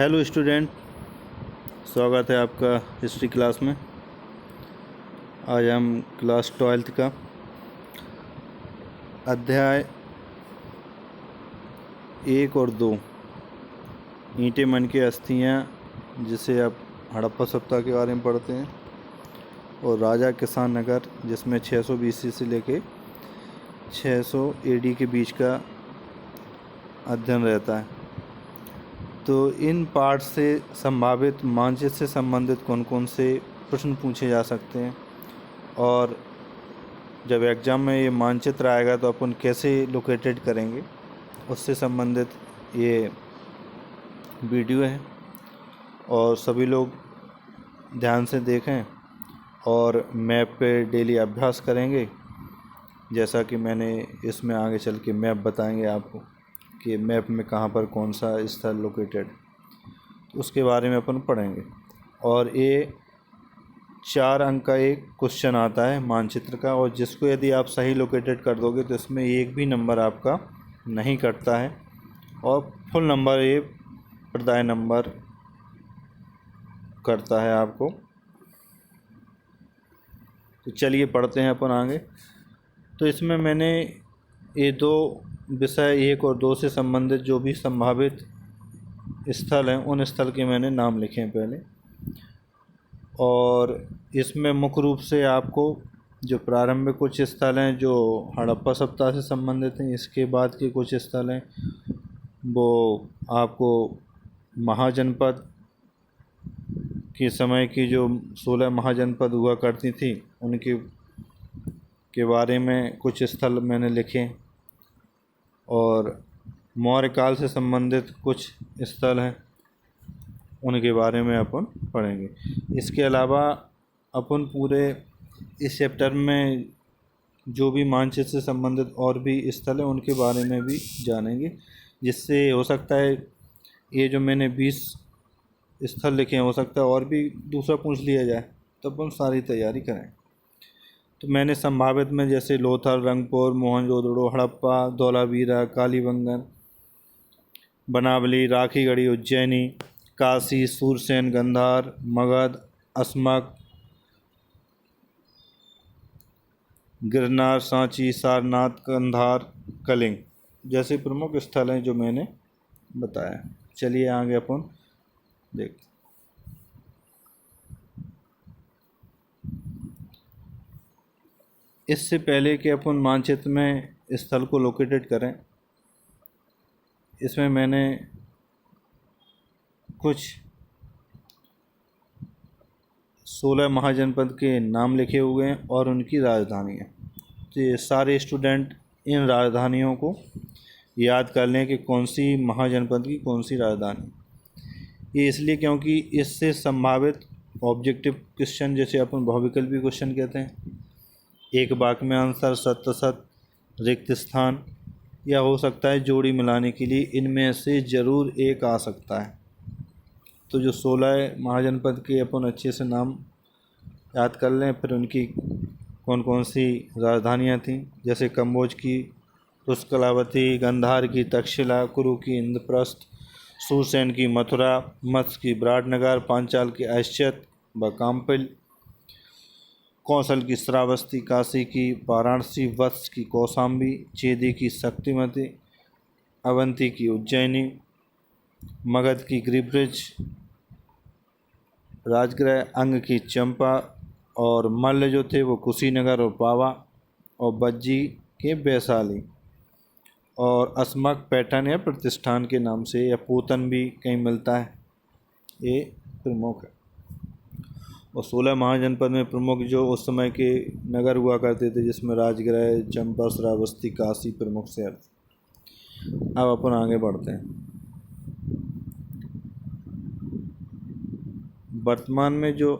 Hello student, स्वागत है आपका हिस्ट्री क्लास में। आज हम क्लास 12th का अध्याय 1 और 2 ईंटें मन की अस्थियाँ, जिसे आप हड़प्पा सप्ताह के बारे में पढ़ते हैं, और राजा किसान नगर, जिसमें 600 BC से लेके 600 AD के बीच का अध्ययन रहता है। तो इन पार्ट से संभावित मानचित्र से संबंधित कौन कौन से प्रश्न पूछे जा सकते हैं, और जब एग्ज़ाम में ये मानचित्र आएगा तो अपन कैसे लोकेटेड करेंगे, उससे संबंधित ये वीडियो है। और सभी लोग ध्यान से देखें और मैप पे डेली अभ्यास करेंगे, जैसा कि मैंने इसमें आगे चल के मैप बताएंगे आपको कि मैप में कहाँ पर कौन सा स्थल लोकेटेड, तो उसके बारे में अपन पढ़ेंगे। और ये 4 अंक का एक क्वेश्चन आता है मानचित्र का, और जिसको यदि आप सही लोकेटेड कर दोगे तो इसमें एक भी नंबर आपका नहीं कटता है, और फुल नंबर ये प्रदाय नंबर करता है आपको। तो चलिए पढ़ते हैं अपन आगे। तो इसमें मैंने ये 2 विषय 1 और 2 से संबंधित जो भी संभावित स्थल हैं, उन स्थल के मैंने नाम लिखे हैं पहले। और इसमें मुख्य रूप से आपको जो प्रारंभिक कुछ स्थल हैं जो हड़प्पा सप्ताह से संबंधित हैं, इसके बाद के कुछ स्थल हैं वो आपको महाजनपद के समय की जो 16 महाजनपद हुआ करती थी उनके के बारे में कुछ स्थल मैंने लिखे, और मौर्य काल से संबंधित कुछ स्थल हैं उनके बारे में अपन पढ़ेंगे। इसके अलावा अपन पूरे इस चैप्टर में जो भी मानचित्र से संबंधित और भी स्थल हैं उनके बारे में भी जानेंगे, जिससे हो सकता है ये जो मैंने 20 स्थल लिखे हैं, हो सकता है और भी दूसरा पूछ लिया जाए, तो अपन सारी तैयारी करें। तो मैंने संभावित में जैसे लोथल, रंगपुर, मोहनजोदड़ो, हड़प्पा, धौलावीरा, कालीबंगन, बनावली, राखीगढ़ी, उज्जैनी, काशी, सूरसेन, गंधार, मगध, अस्मक, गिरनार, सांची, सारनाथ, कंधार, कलिंग जैसे प्रमुख स्थल हैं जो मैंने बताया। चलिए आगे अपन देखते। इससे पहले कि अपन मानचित्र में स्थल को लोकेटेड करें, इसमें मैंने कुछ 16 महाजनपद के नाम लिखे हुए हैं और उनकी राजधानियाँ। तो ये सारे स्टूडेंट इन राजधानियों को याद कर लें कि कौन सी महाजनपद की कौन सी राजधानी। ये इसलिए क्योंकि इससे संभावित ऑब्जेक्टिव क्वेश्चन, जैसे अपन बहुविकल्पी क्वेश्चन कहते हैं, एक वाक्य में आंसर, सत्य सत, रिक्त स्थान, या हो सकता है जोड़ी मिलाने के लिए, इनमें से ज़रूर एक आ सकता है। तो जो 16 महाजनपद के अपन अच्छे से नाम याद कर लें, फिर उनकी कौन कौन सी राजधानियाँ थीं, जैसे कम्बोज की पुष्कलावती, गंधार की तक्षशिला, कुरु की इंद्रप्रस्थ, सूरसेन की मथुरा, मत्स्य की विराटनगर, पांचाल की ऐश्चत व काम्पिल, कौशल की श्रावस्ती, काशी की वाराणसी, वत्स की कौशाम्बी, चेदी की शक्तिमती, अवंती की उज्जैनी, मगध की गिरिब्रिज, राजगृह अंग की चंपा, और मल्ल जो थे वो कुशीनगर और पावा, और बज्जी के वैशाली, और अस्मक पैठन या प्रतिष्ठान के नाम से, या पूतन भी कहीं मिलता है, ये प्रमुख है। और 16 महाजनपद में प्रमुख जो उस समय के नगर हुआ करते थे, जिसमें राजगृह, चंपा, श्रावस्ती, काशी प्रमुख शहर थे। अब अपन आगे बढ़ते हैं। वर्तमान में जो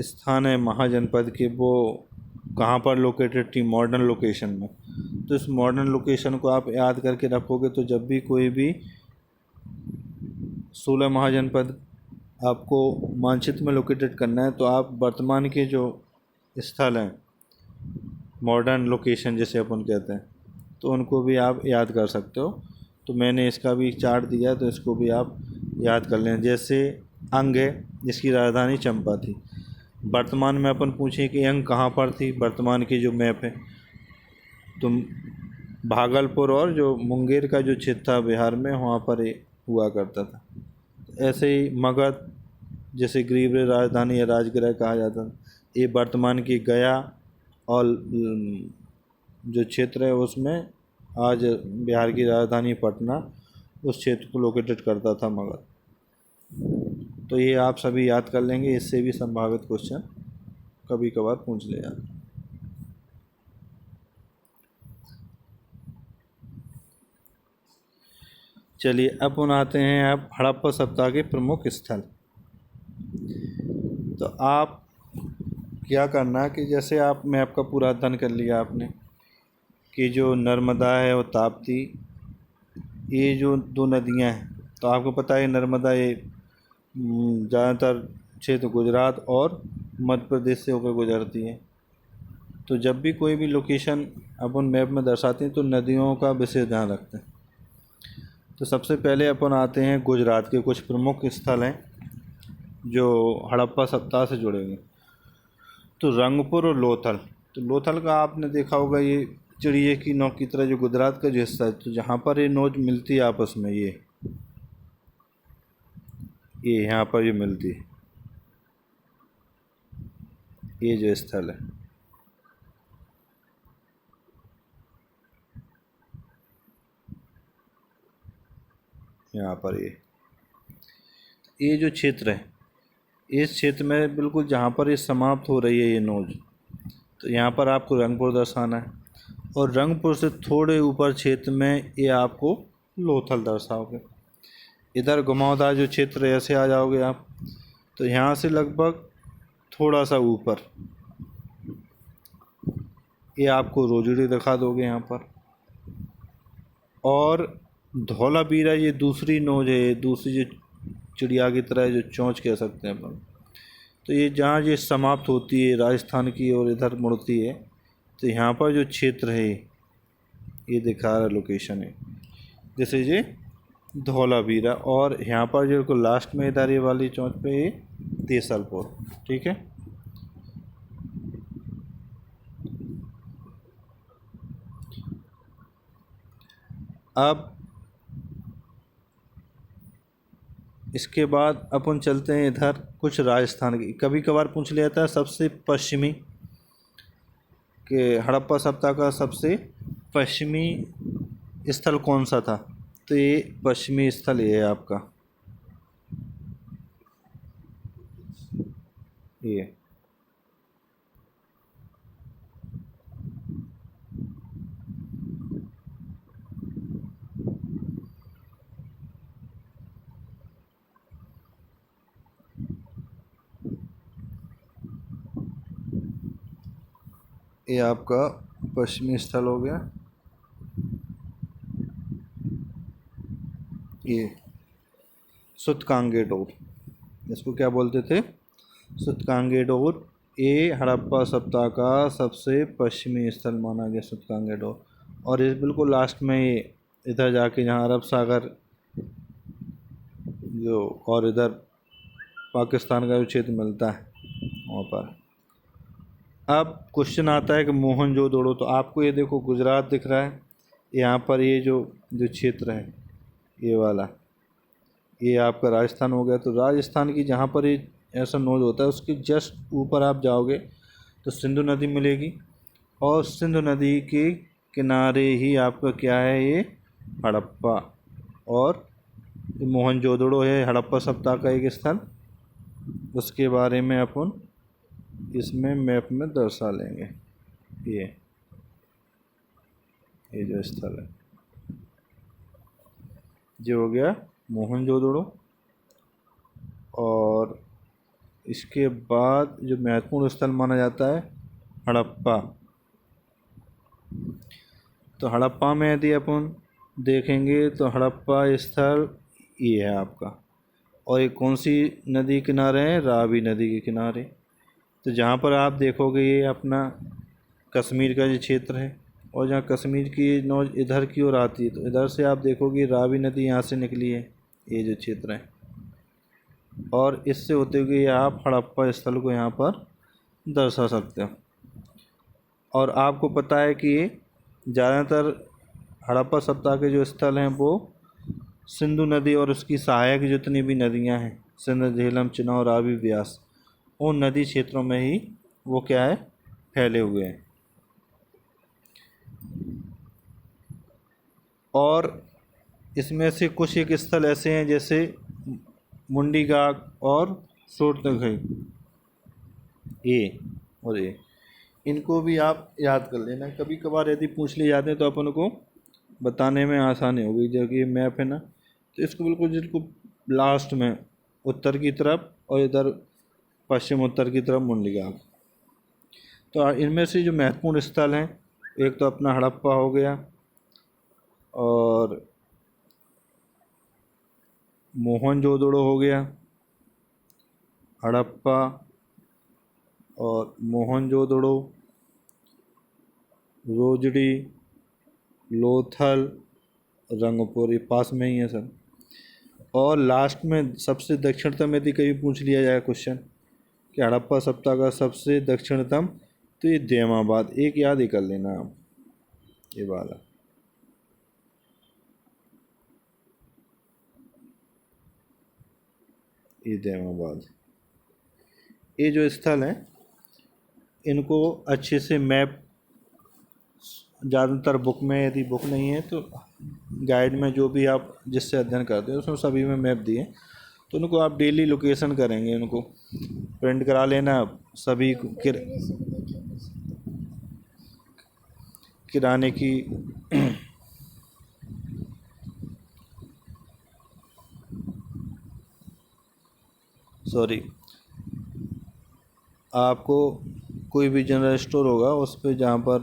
स्थान है महाजनपद के, वो कहाँ पर लोकेटेड थी, मॉडर्न लोकेशन में। तो इस मॉडर्न लोकेशन को आप याद करके रखोगे, तो जब भी कोई भी 16 महाजनपद आपको मानचित्र में लोकेटेड करना है, तो आप वर्तमान के जो स्थल हैं, मॉडर्न लोकेशन जैसे अपन कहते हैं, तो उनको भी आप याद कर सकते हो। तो मैंने इसका भी चार्ट दिया, तो इसको भी आप याद कर लें। जैसे अंग है जिसकी राजधानी चंपा थी। वर्तमान में अपन पूछें कि अंग कहाँ पर थी, वर्तमान की जो मैप है तो भागलपुर और जो मुंगेर का जो क्षेत्र था बिहार में, वहाँ पर ये हुआ करता था। ऐसे ही मगध, जैसे गरीब राजधानी या राजगृह कहा जाता था, ये वर्तमान की गया और जो क्षेत्र है उसमें आज बिहार की राजधानी पटना, उस क्षेत्र को लोकेटेड करता था मगध। तो ये आप सभी याद कर लेंगे, इससे भी संभावित क्वेश्चन कभी कभार पूछ ले जाते हैं। चलिए अपन आते हैं अब हड़प्पा सभ्यता के प्रमुख स्थल। तो आप क्या करना कि जैसे आप मैप का पूरा अध्ययन कर लिया आपने कि जो नर्मदा है और ताप्ती, ये जो दो नदियां हैं, तो आपको पता है नर्मदा ये ज़्यादातर क्षेत्र गुजरात और मध्य प्रदेश से होकर गुजरती है। तो जब भी कोई भी लोकेशन अपन मैप में दर्शाते हैं तो नदियों का विशेष ध्यान रखते हैं। तो सबसे पहले अपन आते हैं गुजरात के कुछ प्रमुख स्थल हैं जो हड़प्पा सभ्यता से जुड़े हुए। तो रंगपुर और लोथल। तो लोथल का आपने देखा होगा, ये चिड़िए की नोक की तरह जो गुजरात का जो हिस्सा है, तो जहाँ पर ये नोच मिलती है आपस में, ये यहाँ पर ये मिलती है, ये जो स्थल है यहाँ पर, ये जो क्षेत्र है, इस क्षेत्र में बिल्कुल जहाँ पर ये समाप्त हो रही है ये नोच, तो यहाँ पर आपको रंगपुर दर्शाना है। और रंगपुर से थोड़े ऊपर क्षेत्र में ये आपको लोथल दर्शाओगे। इधर घुमावदार जो क्षेत्र है ऐसे आ जाओगे आप, तो यहाँ से लगभग थोड़ा सा ऊपर ये आपको रोजड़ी दिखा दोगे यहाँ पर। और धौलावीरा ये दूसरी नोच है, दूसरी जो चिड़िया की तरह जो चोंच कह सकते हैं अपन, तो ये जहाँ ये समाप्त होती है राजस्थान की और इधर मुड़ती है, तो यहाँ पर जो क्षेत्र है ये दिखा रहा लोकेशन है, जैसे ये धौलावीरा। और यहाँ पर जो लास्ट में इधर ये वाली चोंच पे ये तेसलपुर, ठीक है। अब इसके बाद अपन चलते हैं इधर कुछ राजस्थान की, कभी कभार पूछ लिया था सबसे पश्चिमी कि हड़प्पा सभ्यता का सबसे पश्चिमी स्थल कौन सा था, तो ये पश्चिमी स्थल ये है आपका, ये आपका पश्चिमी स्थल हो गया। ये सुतकांगेडोर, इसको क्या बोलते थे, सुतकांगेडोर। ये हड़प्पा सभ्यता का सबसे पश्चिमी स्थल माना गया सुतकांगेडोर। और इस बिल्कुल लास्ट में ये इधर जाके जहाँ अरब सागर जो और इधर पाकिस्तान का जो क्षेत्र मिलता है वहाँ पर। अब क्वेश्चन आता है कि मोहनजोदड़ो, तो आपको ये देखो गुजरात दिख रहा है, यहाँ पर ये जो क्षेत्र है ये वाला, ये आपका राजस्थान हो गया। तो राजस्थान की जहाँ पर ये ऐसा नोच होता है उसके जस्ट ऊपर आप जाओगे तो सिंधु नदी मिलेगी, और सिंधु नदी के किनारे ही आपका क्या है, ये हड़प्पा और मोहनजोदड़ो है हड़प्पा सभ्यता का एक स्थल। उसके बारे में अपन इसमें मैप में दर्शा लेंगे। ये जो स्थल है जो हो गया मोहनजोदड़ो। और इसके बाद जो महत्वपूर्ण स्थल माना जाता है हड़प्पा। तो हड़प्पा में यदि अपन देखेंगे तो हड़प्पा स्थल ये है आपका, और ये कौन सी नदी किनारे है, रावी नदी के किनारे। तो जहाँ पर आप देखोगे ये अपना कश्मीर का जो क्षेत्र है, और जहाँ कश्मीर की नोज इधर की ओर आती है तो इधर से आप देखोगे रावी नदी यहाँ से निकली है, ये जो क्षेत्र है, और इससे होते हुए आप हड़प्पा स्थल को यहाँ पर दर्शा सकते हो। और आपको पता है कि ज़्यादातर हड़प्पा सभ्यता के जो स्थल हैं वो सिंधु नदी और उसकी सहायक जितनी भी नदियाँ हैं, सिंध, झेलम, चिनाब, रावी, ब्यास, उन नदी क्षेत्रों में ही वो क्या है, फैले हुए हैं। और इसमें से कुछ एक स्थल ऐसे हैं जैसे मुंडीगाग और सोरतघई, ए और ए, इनको भी आप याद कर लेना। कभी कभार यदि पूछ लिए जाते हैं तो अपन को बताने में आसानी होगी। जो कि मैप है ना, तो इसको बिल्कुल लास्ट में उत्तर की तरफ और इधर पश्चिम उत्तर की तरफ मुंडीगाग। तो इनमें से जो महत्वपूर्ण स्थल हैं, एक तो अपना हड़प्पा हो गया, और मोहनजोदड़ो हो गया, हड़प्पा और मोहनजोदड़ो, रोजड़ी, लोथल, रंगपुर, ये पास में ही है सर। और लास्ट में सबसे दक्षिणतम यदि कभी पूछ लिया जाए क्वेश्चन कि हड़प्पा सभ्यता का सबसे दक्षिणतम, तो ये दैमाबाद, एक याद ही कर लेना आप, ये वाला। ये दैमाबाद, ये जो स्थल हैं इनको अच्छे से मैप, ज़्यादातर बुक में, यदि बुक नहीं है तो गाइड में जो भी आप जिससे अध्ययन करते हैं उसमें सभी में मैप दिए, तो उनको आप डेली लोकेशन करेंगे, उनको प्रिंट करा लेना आप सभी किराने की सॉरी, आपको कोई भी जनरल स्टोर होगा उस पर जहाँ पर,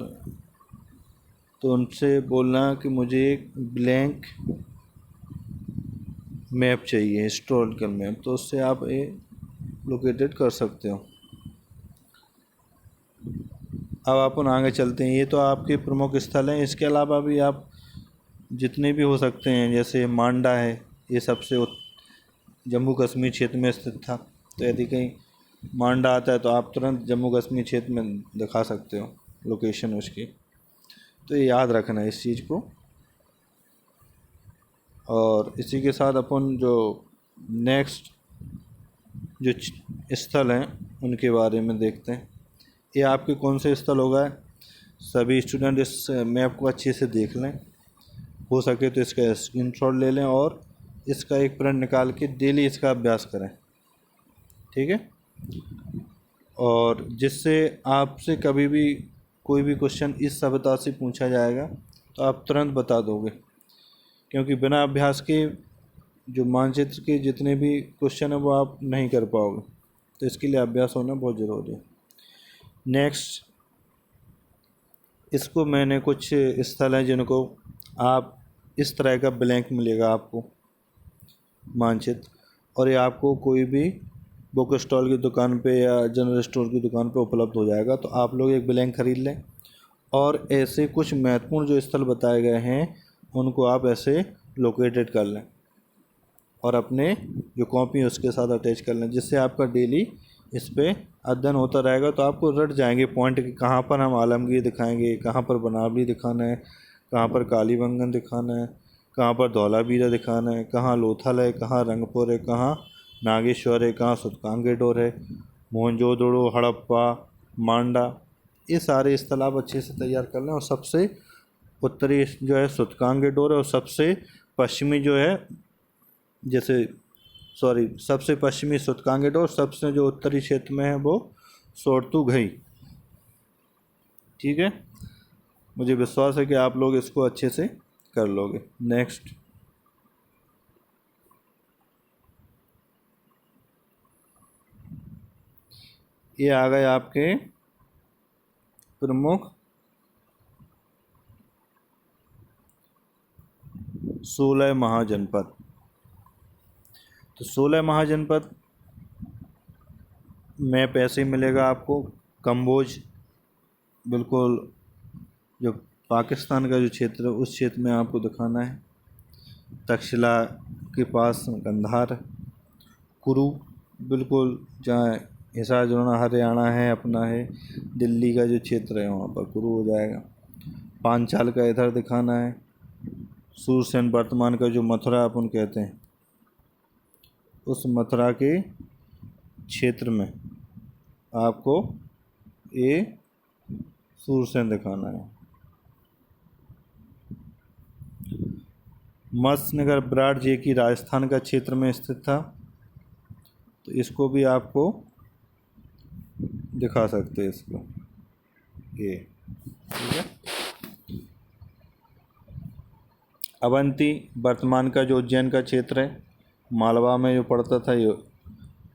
तो उनसे बोलना कि मुझे एक ब्लैंक मैप चाहिए, हिस्टोरिकल मैप, तो उससे आप ये लोकेटेड कर सकते हो। अब अपन आगे चलते हैं। ये तो आपके प्रमुख स्थल हैं। इसके अलावा भी आप जितने भी हो सकते हैं, जैसे मांडा है, ये सबसे जम्मू कश्मीर क्षेत्र में स्थित था, तो यदि कहीं मांडा आता है तो आप तुरंत जम्मू कश्मीर क्षेत्र में दिखा सकते हो लोकेशन उसकी। तो ये याद रखना है इस चीज़ को। और इसी के साथ अपन जो नेक्स्ट जो स्थल हैं उनके बारे में देखते हैं। ये आपके कौन से स्थल होगा, सभी स्टूडेंट इस मैप को अच्छे से देख लें, हो सके तो इसका स्क्रीनशॉट ले लें और इसका एक प्रिंट निकाल के डेली इसका अभ्यास करें, ठीक है। और जिससे आपसे कभी भी कोई भी क्वेश्चन इस सभ्यता से पूछा जाएगा तो आप तुरंत बता दोगे, क्योंकि बिना अभ्यास के जो मानचित्र के जितने भी क्वेश्चन है वो आप नहीं कर पाओगे, तो इसके लिए अभ्यास होना बहुत ज़रूरी है। नेक्स्ट, इसको मैंने कुछ स्थल हैं जिनको आप इस तरह का ब्लैंक मिलेगा आपको मानचित्र, और ये आपको कोई भी बुक स्टॉल की दुकान पे या जनरल स्टोर की दुकान पे उपलब्ध हो जाएगा। तो आप लोग एक ब्लैंक खरीद लें और ऐसे कुछ महत्वपूर्ण जो स्थल बताए गए हैं उनको आप ऐसे लोकेटेड कर लें और अपने जो कॉपी है उसके साथ अटैच कर लें, जिससे आपका डेली इस पर अध्ययन होता रहेगा। तो आपको रट जाएंगे पॉइंट कि कहाँ पर हम आलमगीर दिखाएंगे, कहाँ पर बनावली दिखाना है, कहाँ पर कालीबंगन दिखाना है, कहाँ पर धौलावीरा दिखाना है, कहाँ लोथल है, कहाँ रंगपुर है, कहाँ नागेश्वर है, कहाँ सुतकांगेडोर है, मोहनजोदड़ो, हड़प्पा, मांडा, ये सारे स्थल आप अच्छे से तैयार कर लें। और सबसे उत्तरी जो है सुतकांगेडोर है, और सबसे पश्चिमी जो है सबसे पश्चिमी सुतकांगेडोर, सबसे जो उत्तरी क्षेत्र में है वो सोरतुघई, ठीक है। मुझे विश्वास है कि आप लोग इसको अच्छे से कर लोगे। नेक्स्ट, ये आ गए आपके प्रमुख 16 महाजनपद। तो 16 महाजनपद मैप ऐसे ही मिलेगा आपको। कंबोज बिल्कुल जो पाकिस्तान का जो क्षेत्र है उस क्षेत्र में आपको दिखाना है। तक्षशिला के पास कंधार, कुरु बिल्कुल जहाँ हिसार जोड़ा हरियाणा है अपना है, दिल्ली का जो क्षेत्र है वहाँ पर कुरु हो जाएगा। पांचाल का इधर दिखाना है। सूरसेन वर्तमान का जो मथुरा अपन कहते हैं उस मथुरा के क्षेत्र में आपको ये सूरसेन दिखाना है। मत्स्यनगर विराट जे की राजस्थान का क्षेत्र में स्थित था, तो इसको भी आपको दिखा सकते हैं इसको, ये ठीक है। अवंती वर्तमान का जो उज्जैन का क्षेत्र है, मालवा में जो पड़ता था ये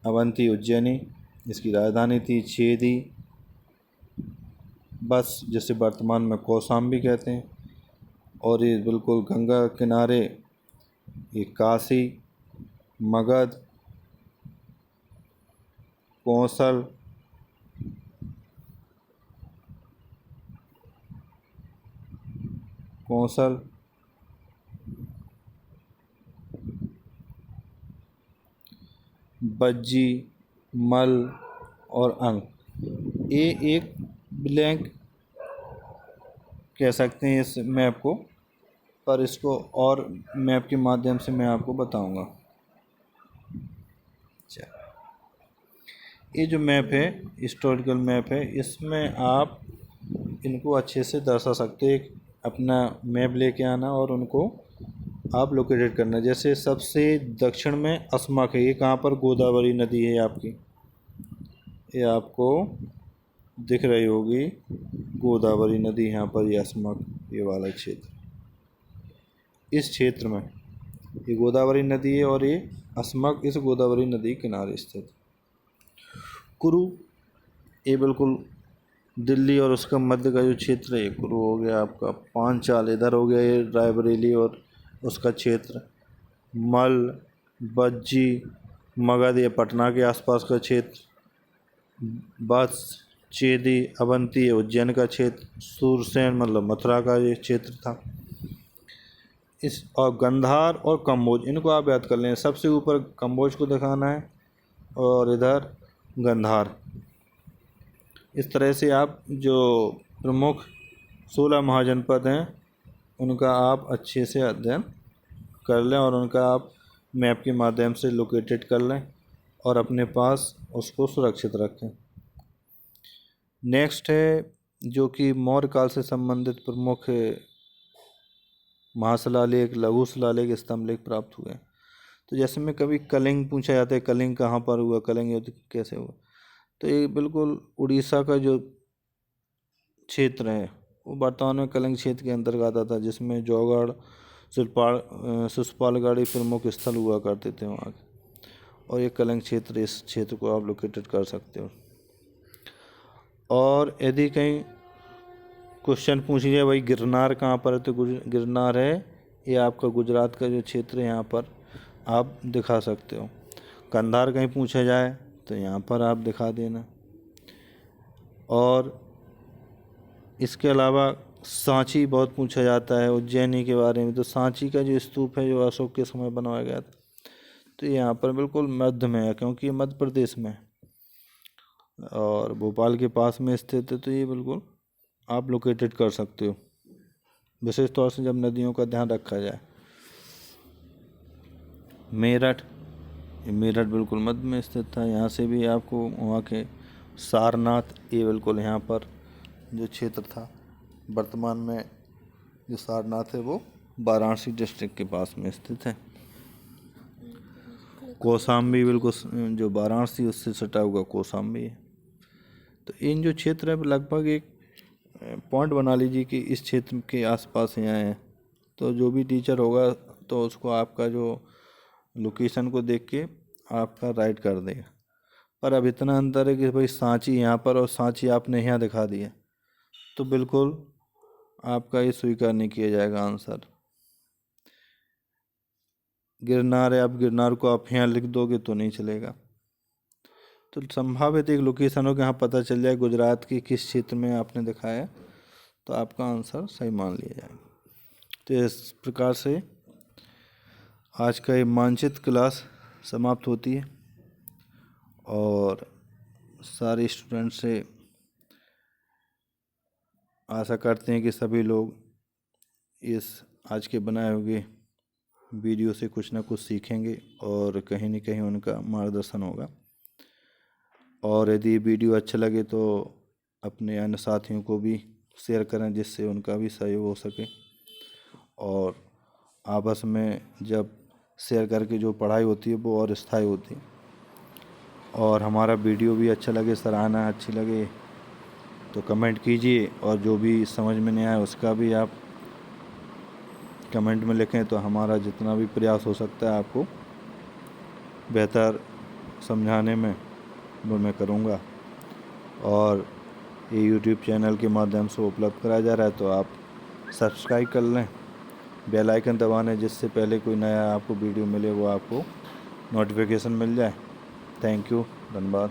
अवंती उज्जैनी, इसकी राजधानी थी छेदी, बस जिसे वर्तमान में कौशाम्बी कहते हैं। और ये बिल्कुल गंगा किनारे, ये काशी, मगध, कौशल, बज्जी, मल और अंक, ये एक ब्लैंक कह सकते हैं इस मैप को, पर इसको और मैप के माध्यम से मैं आपको बताऊंगा। ये जो मैप है हिस्टोरिकल मैप है, इसमें आप इनको अच्छे से दर्शा सकते हैं। अपना मैप लेके आना और उनको आप लोकेटेड करना। जैसे सबसे दक्षिण में असमक है, ये कहाँ पर, गोदावरी नदी है आपकी, ये आपको दिख रही होगी गोदावरी नदी, यहाँ पर ये असमक, ये वाला क्षेत्र, इस क्षेत्र में ये गोदावरी नदी है और ये असमक इस गोदावरी नदी किनारे स्थित। कुरु ये बिल्कुल दिल्ली और उसका मध्य का जो क्षेत्र है, कुरु हो गया आपका। पांचाल इधर हो गया, ये रायबरेली और उसका क्षेत्र। मल, बज्जी, मगध ये पटना के आसपास का क्षेत्र। बस, चेदी, अवंती उज्जैन का क्षेत्र। सूरसेन मतलब मथुरा का ये क्षेत्र था। इस और गंधार और कम्बोज, इनको आप याद कर लें। सबसे ऊपर कम्बोज को दिखाना है और इधर गंधार। इस तरह से आप जो प्रमुख 16 महाजनपद हैं उनका आप अच्छे से अध्ययन कर लें और उनका आप मैप के माध्यम से लोकेटेड कर लें और अपने पास उसको सुरक्षित रखें। नेक्स्ट है जो कि मौर्य काल से संबंधित प्रमुख महाशिलालेख, लघु शिलालेख, स्तंभलेख प्राप्त हुए। तो जैसे में कभी कलिंग पूछा जाता है, कलिंग कहाँ पर हुआ, कलिंग युद्ध कैसे हुआ, तो ये बिल्कुल उड़ीसा का जो क्षेत्र है वो वर्तमान में कलिंग क्षेत्र के अंतर्गत आता था, जिसमें जौगढ़, शिशुपालगढ़ प्रमुख स्थल हुआ करते थे वहाँ के। और ये कलिंग क्षेत्र, इस क्षेत्र को आप लोकेटेड कर सकते हो। और यदि कहीं क्वेश्चन पूछ लिया भाई गिरनार कहाँ पर है, तो गिरनार है ये आपका गुजरात का जो क्षेत्र है, यहाँ पर आप दिखा सकते हो। कंधार कहीं पूछा जाए तो यहाँ पर आप दिखा देना। और इसके अलावा सांची बहुत पूछा जाता है उज्जैनी के बारे में। तो सांची का जो स्तूप है जो अशोक के समय बनवाया गया था, तो यहाँ पर बिल्कुल मध्य में है, क्योंकि ये मध्य प्रदेश में और भोपाल के पास में स्थित है। तो ये बिल्कुल आप लोकेटेड कर सकते हो, विशेष तौर से जब नदियों का ध्यान रखा जाए। मेरठ, ये मेरठ बिल्कुल मध्य में स्थित था। यहाँ से भी आपको वहाँ के सारनाथ, ये बिल्कुल यहाँ पर जो क्षेत्र था, वर्तमान में जो सारनाथ है वो वाराणसी डिस्ट्रिक्ट के पास में स्थित है। कौशाम्बी बिल्कुल जो वाराणसी उससे सटा हुआ कौशाम्बी है। तो इन जो क्षेत्र है लगभग एक पॉइंट बना लीजिए कि इस क्षेत्र के आसपास यहाँ है। तो जो भी टीचर होगा तो उसको आपका जो लोकेशन को देख के आपका राइट कर देगा। पर अब इतना अंतर है कि भाई सांची यहाँ पर और सांची आपने यहाँ दिखा दिया, तो बिल्कुल आपका ये स्वीकार नहीं किया जाएगा आंसर। गिरनार है, अब गिरनार को आप यहाँ लिख दोगे तो नहीं चलेगा। तो संभावित एक लोकेशन हो कि हाँ पता चल जाए गुजरात की किस क्षेत्र में आपने दिखाया, तो आपका आंसर सही मान लिया जाएगा। तो इस प्रकार से आज का ये मानचित्र क्लास समाप्त होती है और सारे स्टूडेंट से आशा करते हैं कि सभी लोग इस आज के बनाए हुए वीडियो से कुछ ना कुछ सीखेंगे और कहीं न कहीं उनका मार्गदर्शन होगा। और यदि वीडियो अच्छा लगे तो अपने अन्य साथियों को भी शेयर करें जिससे उनका भी सहयोग हो सके। और आपस में जब शेयर करके जो पढ़ाई होती है वो और स्थायी होती है। और हमारा वीडियो भी अच्छा लगे, सराहना अच्छी लगे तो कमेंट कीजिए, और जो भी समझ में नहीं आया उसका भी आप कमेंट में लिखें, तो हमारा जितना भी प्रयास हो सकता है आपको बेहतर समझाने में वो मैं करूँगा। और ये YouTube चैनल के माध्यम से उपलब्ध कराया जा रहा है, तो आप सब्सक्राइब कर लें, बेल आइकन दबाने, जिससे पहले कोई नया आपको वीडियो मिले वो आपको नोटिफिकेशन मिल जाए। थैंक यू, धन्यवाद।